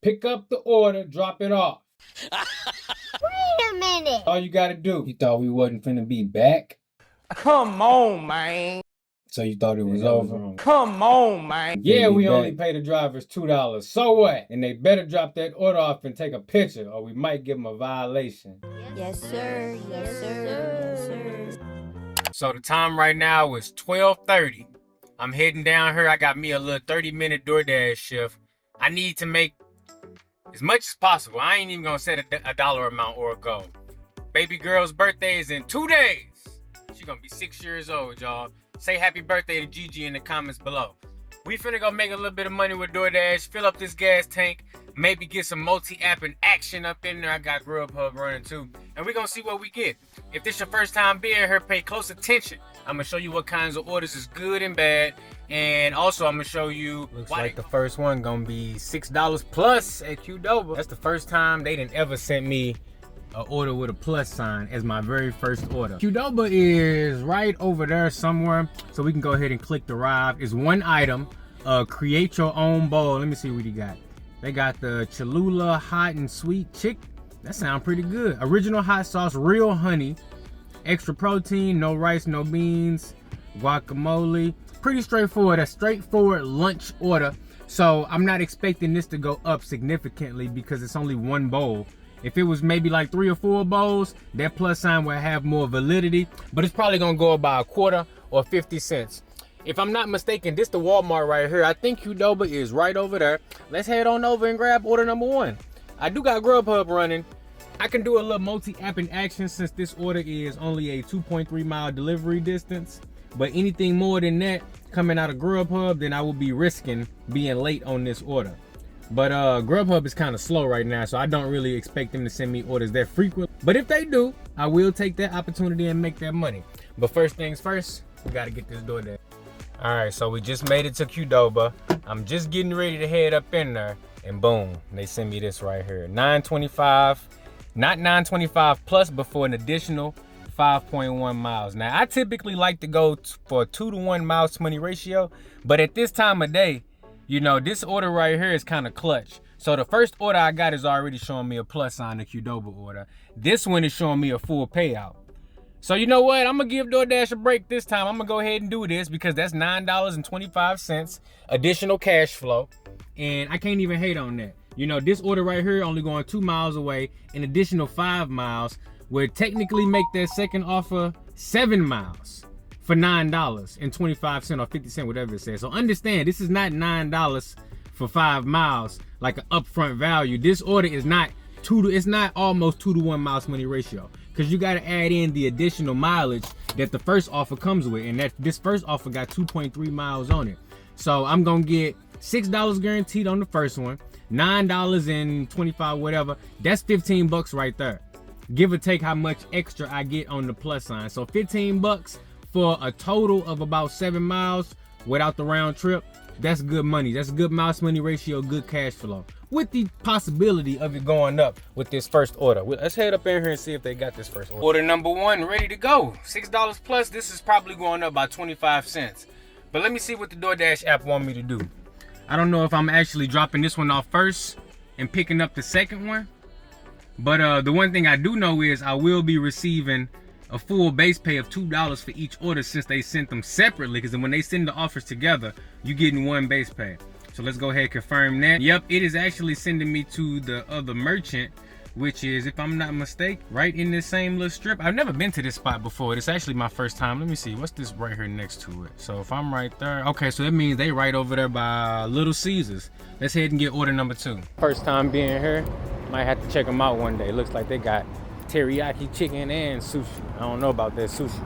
Pick up the order, drop it off. Wait a minute. All you gotta do. You thought we wasn't finna be back? Come on, man. So you thought it was over? Come on, man. Yeah, we only pay the drivers $2. So what? And they better drop that order off and take a picture, or we might give them a violation. Yes, sir. Yes, sir. Yes, sir. So the time right now is 12:30. I'm heading down here. I got me a little 30-minute Doordash shift. I need to make as much as possible. I ain't even gonna set a dollar amount or a goal. Baby girl's birthday is in 2 days. She's gonna be 6 years old, y'all. Say happy birthday to Gigi in the comments below. We finna go make a little bit of money with Doordash, fill up this gas tank, maybe get some multi-app and action up in there. I got Grubhub running too. And we gonna see what we get. If this your first time being here, pay close attention. I'm gonna show you what kinds of orders is good and bad. And also I'm gonna show you, looks like the first one gonna be $6 plus at Qdoba. That's the first time they didn't ever sent me an order with a plus sign as my very first order. Qdoba is right over there somewhere, so we can go ahead and click the arrive. It's one item. Create your own bowl. Let me see what he got. They got the Cholula hot and sweet chick. That sounds pretty good. Original hot sauce, real honey, extra protein, no rice, no beans, guacamole. Pretty straightforward. A straightforward lunch order. So I'm not expecting this to go up significantly because it's only one bowl. If it was maybe like 3 or 4 bowls, that plus sign will have more validity, but it's probably gonna go about a quarter or 50 cents. If I'm not mistaken, this the Walmart right here. I think Qdoba is right over there. Let's head on over and grab order number 1. I do got Grubhub running. I can do a little multi-app in action since this order is only a 2.3 mile delivery distance. But anything more than that coming out of Grubhub, then I will be risking being late on this order. But Grubhub is kind of slow right now, so I don't really expect them to send me orders that frequent. But if they do, I will take that opportunity and make that money. But first things first, we gotta get this door there. All right, so we just made it to Qdoba. I'm just getting ready to head up in there, and boom, they send me this right here. $9.25, not $9.25 plus, but for an additional 5.1 miles. Now, I typically like to go for a 2-to-1 miles to money ratio, but at this time of day, you know, this order right here is kind of clutch. So the first order I got is already showing me a plus sign, the Qdoba order. This one is showing me a full payout. So you know what? I'm gonna give Doordash a break this time. I'm gonna go ahead and do this because that's $9.25 additional cash flow. And I can't even hate on that. You know, this order right here only going 2 miles away, an additional 5 miles, would technically make that second offer 7 miles. For $9.25 or 50 cents, whatever it says. So understand, this is not $9 for 5 miles like an upfront value. This order is not it's not almost 2-to-1 miles money ratio, because you got to add in the additional mileage that the first offer comes with, and that this first offer got 2.3 miles on it. So I'm gonna get $6 guaranteed on the first one, $9.25 whatever. That's 15 bucks right there, give or take how much extra I get on the plus sign. So 15 bucks for a total of about 7 miles without the round trip. That's good money. That's good mouse money ratio, good cash flow, with the possibility of it going up with this first order. Let's head up in here and see if they got this first order. Order number 1 ready to go. $6 plus. This is probably going up by 25 cents. But let me see what the Doordash app want me to do. I don't know if I'm actually dropping this one off first and picking up the second one. But the one thing I do know is I will be receiving a full base pay of $2 for each order, since they sent them separately, because when they send the offers together, you getting one base pay. So let's go ahead and confirm that. Yep, it is actually sending me to the other merchant, which is, if I'm not mistaken, right in this same little strip. I've never been to this spot before. It's actually my first time. Let me see, what's this right here next to it? So if I'm right there, okay, so that means they right over there by Little Caesars. Let's head and get order number 2. First time being here, might have to check them out one day. Looks like they got teriyaki chicken and sushi. I don't know about that sushi.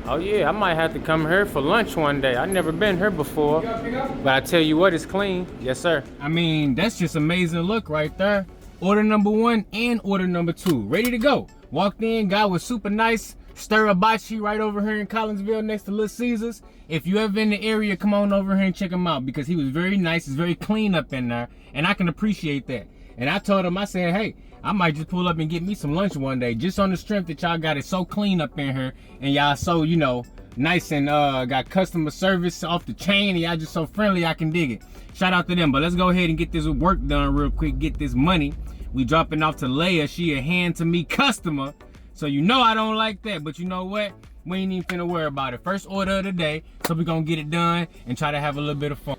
Oh yeah, I might have to come here for lunch one day. I've never been here before, but I tell you what, it's clean. Yes sir. I mean, that's just amazing look right there. Order number 1 and order number 2 ready to go. Walked in, guy was super nice. Stir Hibachi right over here in Collinsville next to Little Caesars. If you ever in the area, come on over here and check him out, because he was very nice. He's very clean up in there, and I can appreciate that. And I told him, I said, hey, I might just pull up and get me some lunch one day, just on the strength that y'all got it so clean up in here, and y'all so, you know, nice and got customer service off the chain. Y'all just so friendly, I can dig it. Shout out to them. But let's go ahead and get this work done real quick, get this money. We dropping off to Leia. She a hand-to-me customer. So you know I don't like that, but you know what? We ain't even finna worry about it. First order of the day, so we gonna get it done and try to have a little bit of fun.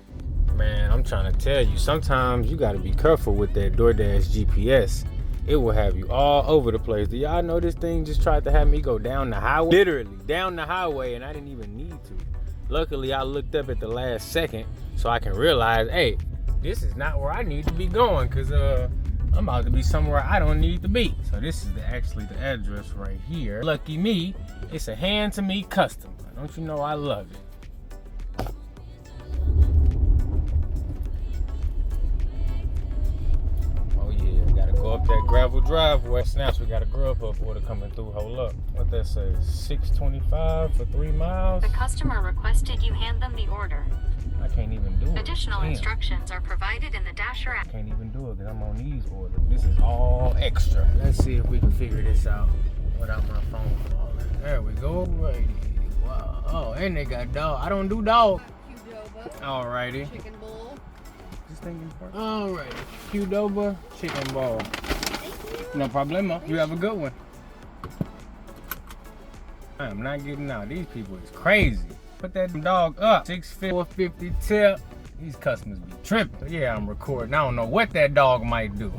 Man, I'm trying to tell you, sometimes you gotta be careful with that DoorDash GPS. It will have you all over the place. Do y'all know this thing just tried to have me go down the highway? Literally, down the highway, and I didn't even need to. Luckily, I looked up at the last second so I can realize, hey, this is not where I need to be going, because I'm about to be somewhere I don't need to be. So this is actually the address right here. Lucky me, it's a hand-to-me customer. Don't you know I love it? Go up that gravel driveway. Snaps, we got a Grubhub order coming through. Hold up. What that says? $6.25 for 3 miles? The customer requested you hand them the order. I can't even do it. Additional instructions are provided in the Dasher app. I can't even do it because I'm on these orders. This is all extra. Let's see if we can figure this out without my phone falling. There we go. Righty. Wow. Oh, and they got dog. I don't do dog. Alrighty. Chicken bowl. Alrighty. Qdoba chicken ball. No problemo. You have a good one. I am not getting out. These people is crazy. Put that dog up. 450 tip. These customers be tripping. Yeah, I'm recording. I don't know what that dog might do.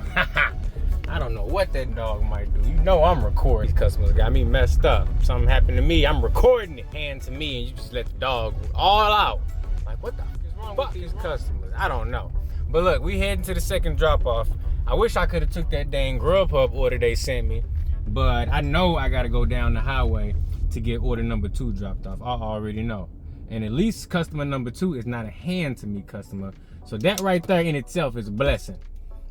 I don't know what that dog might do. You know I'm recording. These customers got me messed up. Something happened to me. I'm recording it. Hand to me, and you just let the dog all out. Like, what the fuck is wrong with these customers? I don't know. But look, we heading to the second drop-off. I wish I could have took that dang Grubhub order they sent me, but I know I gotta go down the highway to get order number 2 dropped off. I already know. And at least customer number 2 is not a hand-to-me customer. So that right there in itself is a blessing.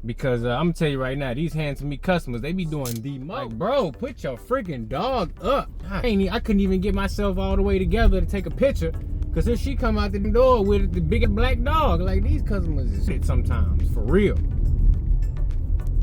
Because I'm gonna tell you right now, these hand-to-me customers, they be doing the most. Like, bro, put your freaking dog up. I couldn't even get myself all the way together to take a picture. Cause if she come out the door with the big black dog, like these customers is shit sometimes, for real.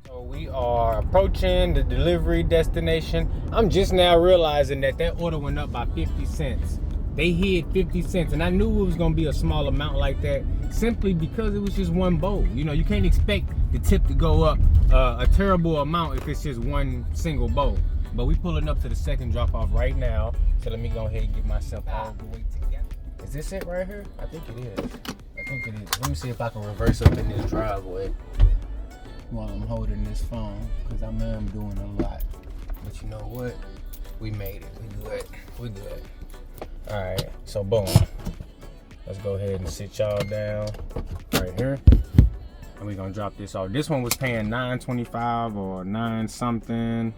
So we are approaching the delivery destination. I'm just now realizing that order went up by 50 cents. They hid 50 cents, and I knew it was gonna be a small amount like that, simply because it was just one bowl. You know, you can't expect the tip to go up a terrible amount if it's just one single bowl. But we pulling up to the second drop off right now. So let me go ahead and get myself all the way together. Is this it right here? I think it is. Let me see if I can reverse up in this driveway while I'm holding this phone, because I know I'm doing a lot. But you know what? We made it. We good. All right. So boom. Let's go ahead and sit y'all down right here. And we're gonna drop this off. This one was paying $9.25 or 9 something.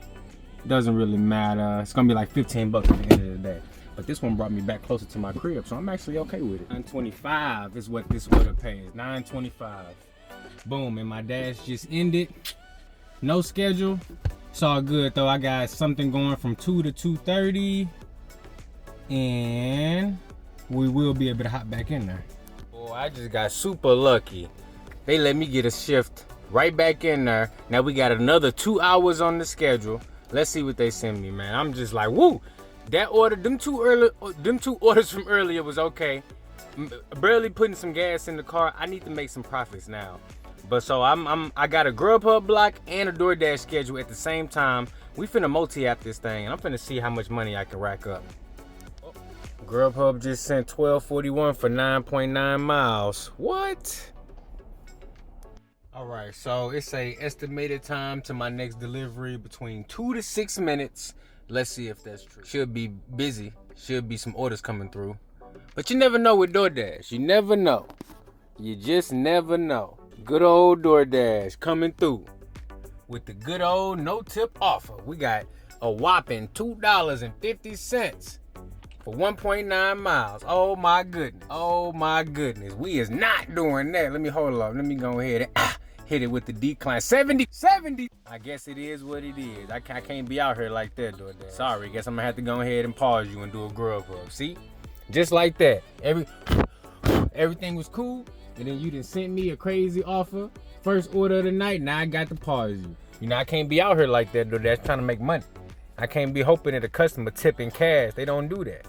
Doesn't really matter. It's gonna be like 15 bucks at the end of the day. But this one brought me back closer to my crib, so I'm actually okay with it. $9.25 is what this order pays. $9.25. Boom, and my dash just ended. No schedule. It's all good though. I got something going from 2 to 2:30, and we will be able to hop back in there. Boy, I just got super lucky. They let me get a shift right back in there. Now we got another 2 hours on the schedule. Let's see what they send me, man. I'm just like, woo. That order, them two orders from earlier was okay. Barely putting some gas in the car. I need to make some profits now. But so I got a Grubhub block and a DoorDash schedule at the same time. We finna multi-app this thing, and I'm finna see how much money I can rack up. Grubhub just sent $12.41 for 9.9 miles. What? All right, so it's a estimated time to my next delivery between 2 to 6 minutes. Let's see if that's true. Should be busy. Should be some orders coming through. But you never know with DoorDash. You never know. You just never know. Good old DoorDash coming through with the good old no-tip offer. We got a whopping $2.50 for 1.9 miles. Oh my goodness. Oh my goodness. We is not doing that. Let me hold up. Let me go ahead and hit it with the decline. 70. I guess it is what it is. I can't be out here like that, DoorDash. Sorry, guess I'm gonna have to go ahead and pause you and do a Grubhub. See? Just like that. Everything was cool, and then you done sent me a crazy offer. First order of the night, now I got to pause you. You know, I can't be out here like that, DoorDash, trying to make money. I can't be hoping that a customer tip in cash. They don't do that.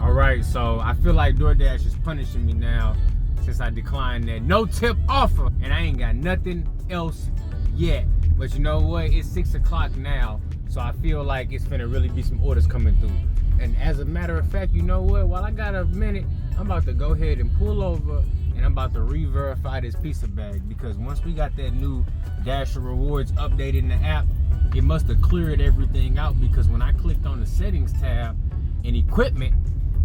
All right, so I feel like DoorDash is punishing me now since I declined that no tip offer, and I ain't got nothing else yet. But you know what? It's 6 o'clock now, so I feel like it's finna really be some orders coming through. And as a matter of fact, you know what? While I got a minute, I'm about to go ahead and pull over, and I'm about to re-verify this pizza bag, because once we got that new Dasher Rewards update in the app, it must have cleared everything out, because when I clicked on the settings tab in equipment,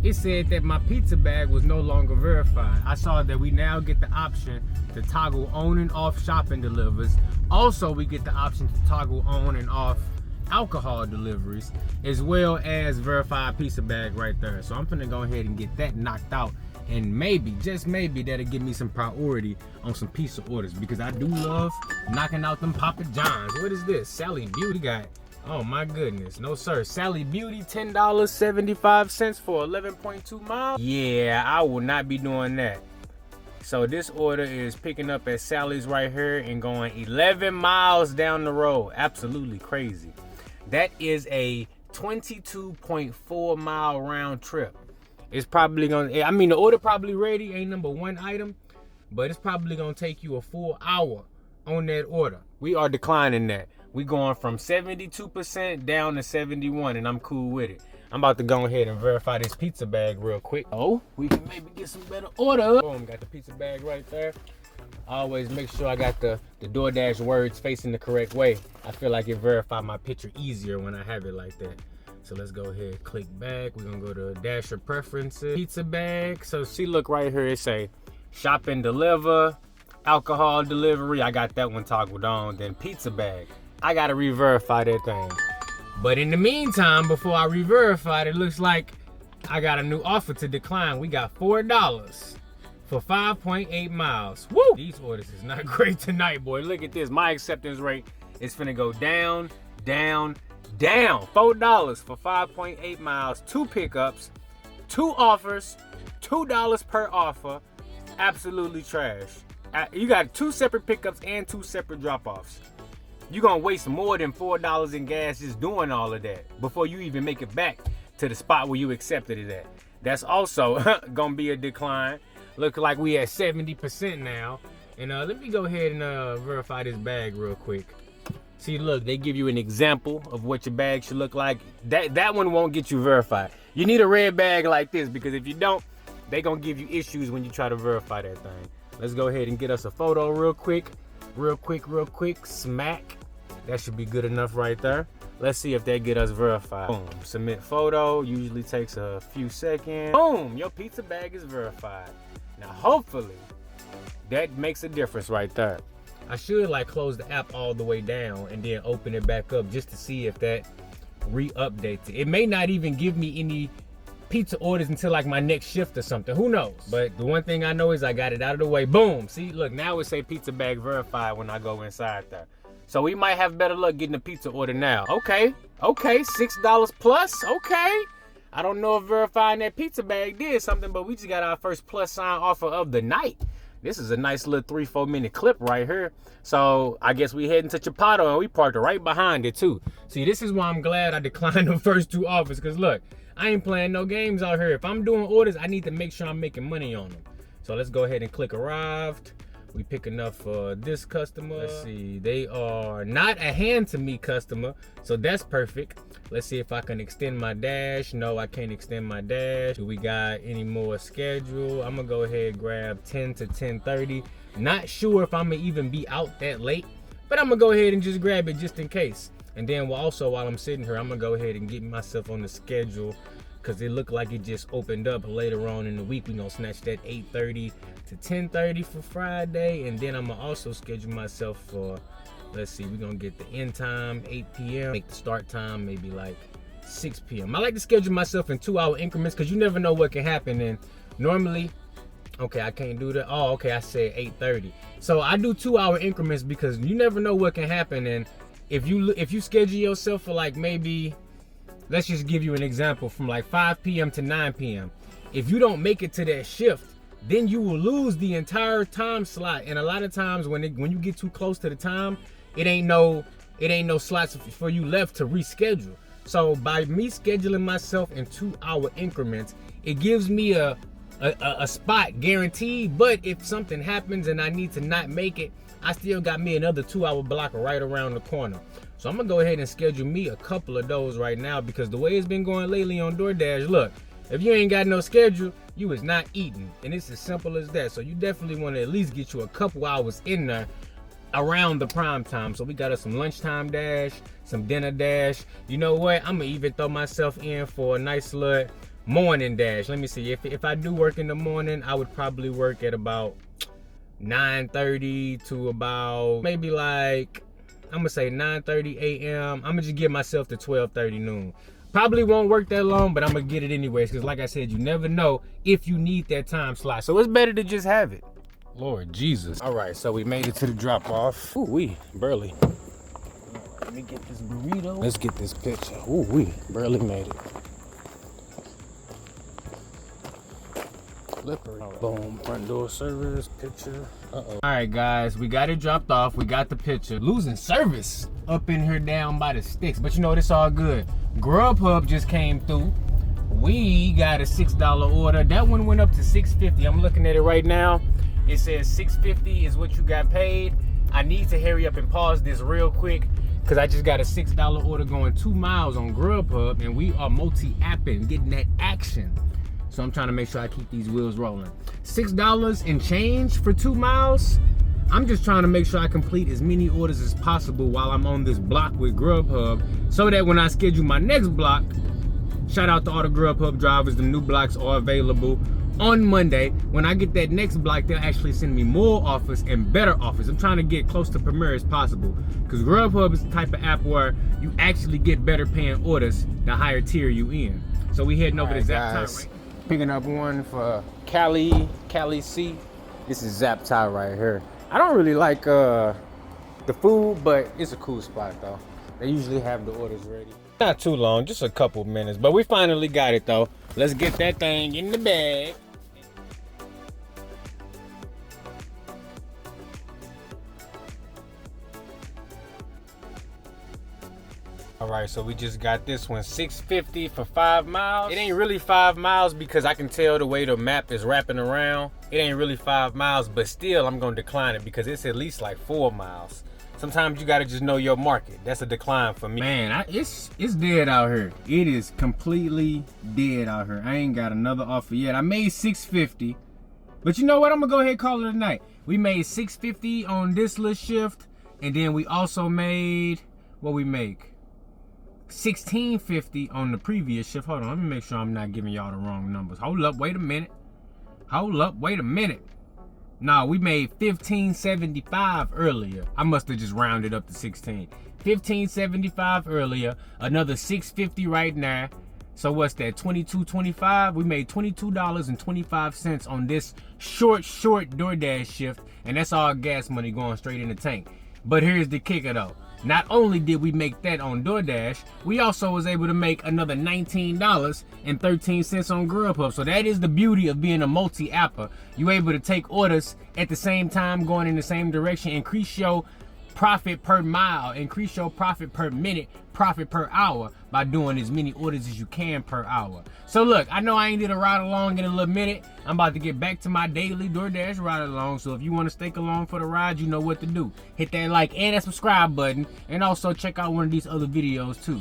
it said that my pizza bag was no longer verified. I saw that we now get the option to toggle on and off shopping deliveries. Also, we get the option to toggle on and off alcohol deliveries, as well as verified pizza bag right there. So I'm gonna go ahead and get that knocked out, and maybe, just maybe, that'll give me some priority on some pizza orders, because I do love knocking out them Papa John's. What is this? Sally Beauty got, oh my goodness, no sir. Sally Beauty, $10.75 for 11.2 miles. Yeah, I will not be doing that. So this order is picking up at Sally's right here and going 11 miles down the road. Absolutely crazy. That is a 22.4 mile round trip. It's probably gonna, I mean, the order probably ready, ain't number one item, but it's probably gonna take you a full hour on that order. We are declining that. We going from 72% down to 71, and I'm cool with it. I'm about to go ahead and verify this pizza bag real quick. Oh, we can maybe get some better order. Boom, got the pizza bag right there. I always make sure I got the DoorDash words facing the correct way. I feel like it verify my picture easier when I have it like that. So let's go ahead, click back. We're gonna go to Dasher preferences, pizza bag. So see, look right here, it say shop and deliver, alcohol delivery. I got that one toggled on. Then pizza bag. I gotta re-verify that thing. But in the meantime, before I re-verify it, looks like I got a new offer to decline. We got $4 for 5.8 miles. Woo! These orders is not great tonight, boy. Look at this. My acceptance rate is finna go down, down, down. $4 for 5.8 miles, 2 pickups, 2 offers, $2 per offer. Absolutely trash. You got 2 separate pickups and 2 separate drop-offs. You're gonna waste more than $4 in gas just doing all of that before you even make it back to the spot where you accepted it at. That's also gonna be a decline. Look like we at 70% now. And let me go ahead and verify this bag real quick. See, look, they give you an example of what your bag should look like. That one won't get you verified. You need a red bag like this, because if you don't, they gonna give you issues when you try to verify that thing. Let's go ahead and get us a photo real quick. Real quick, smack. That should be good enough right there. Let's see if they get us verified. Boom, submit photo, usually takes a few seconds. Boom, your pizza bag is verified. Now hopefully, that makes a difference right there. I should like close the app all the way down and then open it back up just to see if that re-updates it. It may not even give me any pizza orders until like my next shift or something, who knows? But the one thing I know is I got it out of the way. Boom, see, look, now it say pizza bag verified when I go inside there. So we might have better luck getting a pizza order now. Okay, $6 plus, okay. I don't know if verifying that pizza bag did something, but we just got our first plus sign offer of the night. This is a nice little 3-4 minute clip right here. So I guess we heading to Chapato, and we parked right behind it too. See, this is why I'm glad I declined the first 2 offers, because look, I ain't playing no games out here. If I'm doing orders, I need to make sure I'm making money on them. So let's go ahead and click arrived. We picking up for this customer. Let's see, they are not a hand to me customer, so that's perfect. Let's see if I can extend my dash. No, I can't extend my dash. Do we got any more schedule? I'm gonna go ahead and grab 10 to 10:30. Not sure if I'm gonna even be out that late, but I'm gonna go ahead and just grab it just in case. And then also while I'm sitting here, I'm gonna go ahead and get myself on the schedule, because it looked like it just opened up later on in the week. We're gonna snatch that 8:30 to 10:30 for Friday, and then I'm gonna also schedule myself for, let's see, we're gonna get the end time 8 p.m. make the start time maybe like 6 p.m. I like to schedule myself in 2-hour increments, because you never know what can happen. And normally, okay, I can't do that. Oh, okay, I said 8:30. So I do 2-hour increments because you never know what can happen. And if you schedule yourself for like maybe, let's just give you an example, from like 5 p.m. to 9 p.m. If you don't make it to that shift, then you will lose the entire time slot. And a lot of times when you get too close to the time, it ain't no slots for you left to reschedule. So by me scheduling myself in 2-hour increments, it gives me a spot guaranteed. But if something happens and I need to not make it, I still got me another 2-hour block right around the corner. So I'm gonna go ahead and schedule me a couple of those right now, because the way it's been going lately on DoorDash, look, if you ain't got no schedule, you is not eating. And it's as simple as that. So you definitely want to at least get you a couple hours in there around the prime time. So we got us some lunchtime dash, some dinner dash. You know what? I'm gonna even throw myself in for a nice little morning dash. Let me see. If I do work in the morning, I would probably work at about 9:30 to about maybe like, I'm gonna say 9:30 a.m. I'm gonna just give myself to 12:30 noon. Probably won't work that long, but I'm gonna get it anyways, because like I said, you never know if you need that time slot. So it's better to just have it. Lord Jesus. All right, so we made it to the drop off. Ooh, we barely. Let me get this burrito. Let's get this picture. Ooh, we barely made it. Slippery. Boom, front door service, picture. Uh-oh. All right, guys, we got it dropped off. We got the picture. Losing service up in here down by the sticks, but you know, it's all good. Grubhub just came through. We got a $6 order. That one went up to $6.50. I'm looking at it right now. It says $6.50 is what you got paid. I need to hurry up and pause this real quick, because I just got a $6 order going 2 miles on Grubhub, and we are multi-apping, getting that action. So I'm trying to make sure I keep these wheels rolling. $6 and change for 2 miles. I'm just trying to make sure I complete as many orders as possible while I'm on this block with Grubhub, so that when I schedule my next block, shout out to all the Grubhub drivers, the new blocks are available on Monday. When I get that next block, they'll actually send me more offers and better offers. I'm trying to get close to Premier as possible, because Grubhub is the type of app where you actually get better paying orders the higher tier you in. So we heading over to Zap Tie, right? Picking up one for Cali C. This is Zap Tie right here. I don't really like the food, but it's a cool spot though. They usually have the orders ready. Not too long, just a couple minutes, but we finally got it though. Let's get that thing in the bag. All right, so we just got this one, $6.50 for 5 miles. It ain't really 5 miles because I can tell the way the map is wrapping around. It ain't really 5 miles, but still I'm gonna decline it because it's at least like 4 miles. Sometimes you gotta just know your market. That's a decline for me. Man, it's dead out here. It is completely dead out here. I ain't got another offer yet. I made $6.50, but you know what? I'm gonna go ahead and call it a night. We made $6.50 on this little shift, and then we also made, what we make? $16.50 on the previous shift. Hold on, let me make sure I'm not giving y'all the wrong numbers. Hold up, wait a minute. Hold up, wait a minute. Nah, we made $15.75 earlier. I must have just rounded up to 16. $15.75 earlier, another $6.50 right now. So what's that, $22.25? We made $22.25 on this short DoorDash shift, and that's all gas money going straight in the tank. But here's the kicker though. Not only did we make that on DoorDash, we also was able to make another $19.13 on Grubhub. So that is the beauty of being a multi-apper. You're able to take orders at the same time, going in the same direction, increase your profit per mile, increase your profit per minute, profit per hour by doing as many orders as you can per hour. So look, I know I ain't did a ride along in a little minute. I'm about to get back to my daily DoorDash ride along. So if you want to stick along for the ride, you know what to do. Hit that like and that subscribe button, and also check out one of these other videos too.